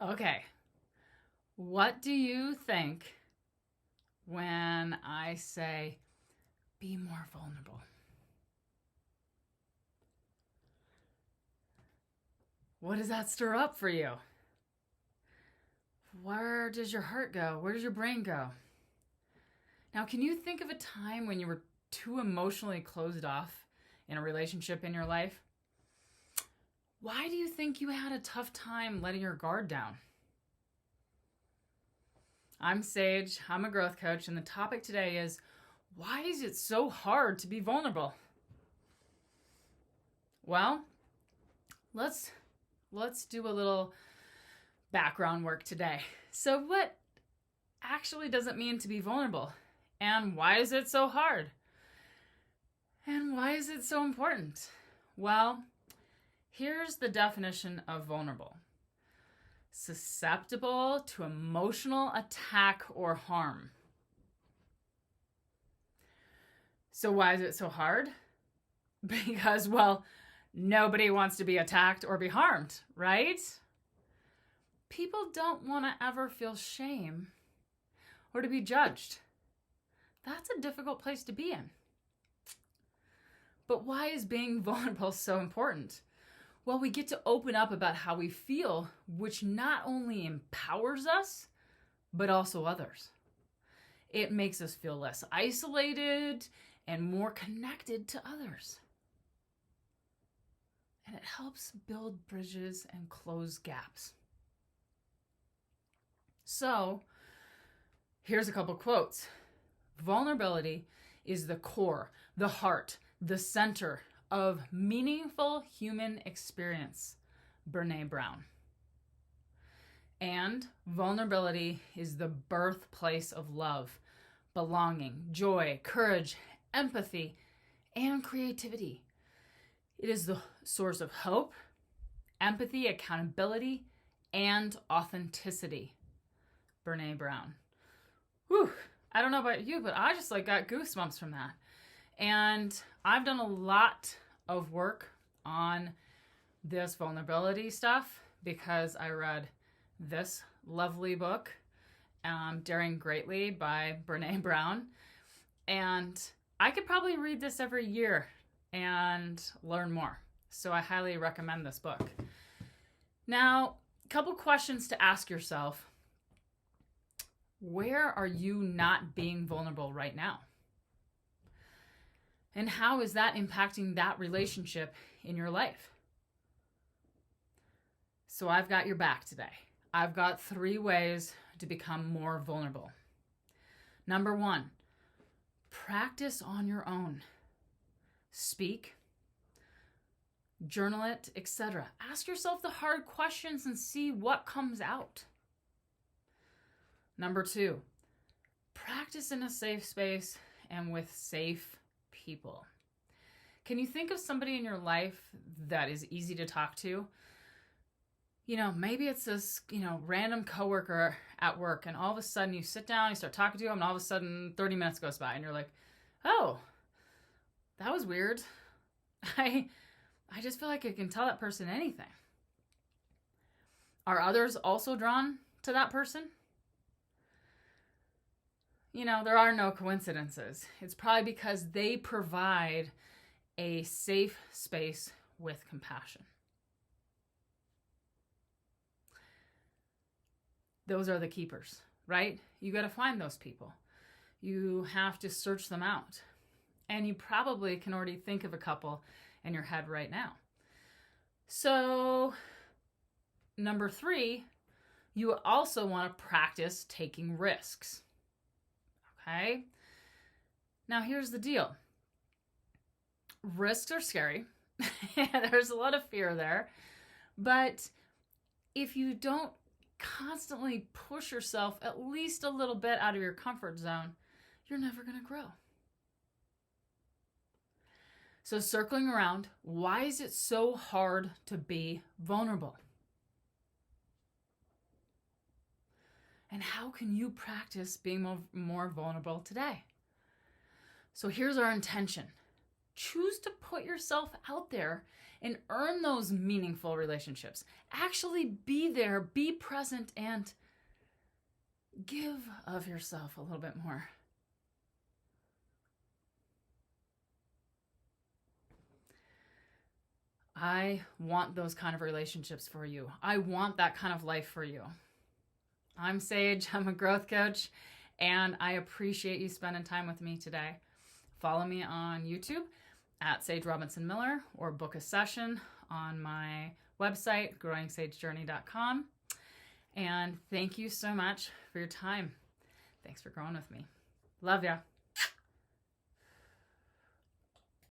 Okay. What do you think when I say be more vulnerable? What does that stir up for you? Where does your heart go? Where does your brain go? Now, can you think of a time when you were too emotionally closed off in a relationship in your life? Why do you think you had a tough time letting your guard down? I'm Sage, I'm a growth coach, and the topic today is why is it so hard to be vulnerable? Well, let's do a little background work today. So what actually does it mean to be vulnerable? And why is it so hard? And why is it so important? Well, here's the definition of vulnerable: susceptible to emotional attack or harm. So, why is it so hard? Because, well, nobody wants to be attacked or be harmed, right? People don't want to ever feel shame or to be judged. That's a difficult place to be in. But why is being vulnerable so important? Well, we get to open up about how we feel, which not only empowers us, but also others. It makes us feel less isolated and more connected to others. And it helps build bridges and close gaps. So, here's a couple quotes. Vulnerability is the core, the heart, the center of meaningful human experience. Brené Brown. And vulnerability is the birthplace of love, belonging, joy, courage, empathy, and creativity. It is the source of hope, empathy, accountability, and authenticity. Brené Brown. Whew. I don't know about you, but I just got goosebumps from that. And I've done a lot of work on this vulnerability stuff because I read this lovely book, Daring Greatly by Brené Brown. And I could probably read this every year and learn more. So I highly recommend this book. Now, a couple questions to ask yourself. Where are you not being vulnerable right now? And how is that impacting that relationship in your life? So I've got your back today. I've got 3 ways to become more vulnerable. Number 1, practice on your own. Speak, journal it, etc. Ask yourself the hard questions and see what comes out. Number 2, practice in a safe space and with safe people. Can you think of somebody in your life that is easy to talk to? Maybe it's this, random coworker at work, and all of a sudden you sit down, you start talking to them, and all of a sudden 30 minutes goes by, and you're like, oh, that was weird. I just feel like I can tell that person anything. Are others also drawn to that person? There are no coincidences. It's probably because they provide a safe space with compassion. Those are the keepers, right? You got to find those people. You have to search them out. And you probably can already think of a couple in your head right now. So, number 3, you also want to practice taking risks. Okay? Now, here's the deal. Risks are scary. There's a lot of fear there. But if you don't constantly push yourself at least a little bit out of your comfort zone, you're never going to grow. So, circling around, why is it so hard to be vulnerable? And how can you practice being more vulnerable today? So here's our intention. Choose to put yourself out there and earn those meaningful relationships. Actually be there, be present, and give of yourself a little bit more. I want those kind of relationships for you. I want that kind of life for you. I'm Sage. I'm a growth coach, and I appreciate you spending time with me today. Follow me on YouTube at Sage Robinson Miller, or book a session on my website, growingsagejourney.com. And thank you so much for your time. Thanks for growing with me. Love ya.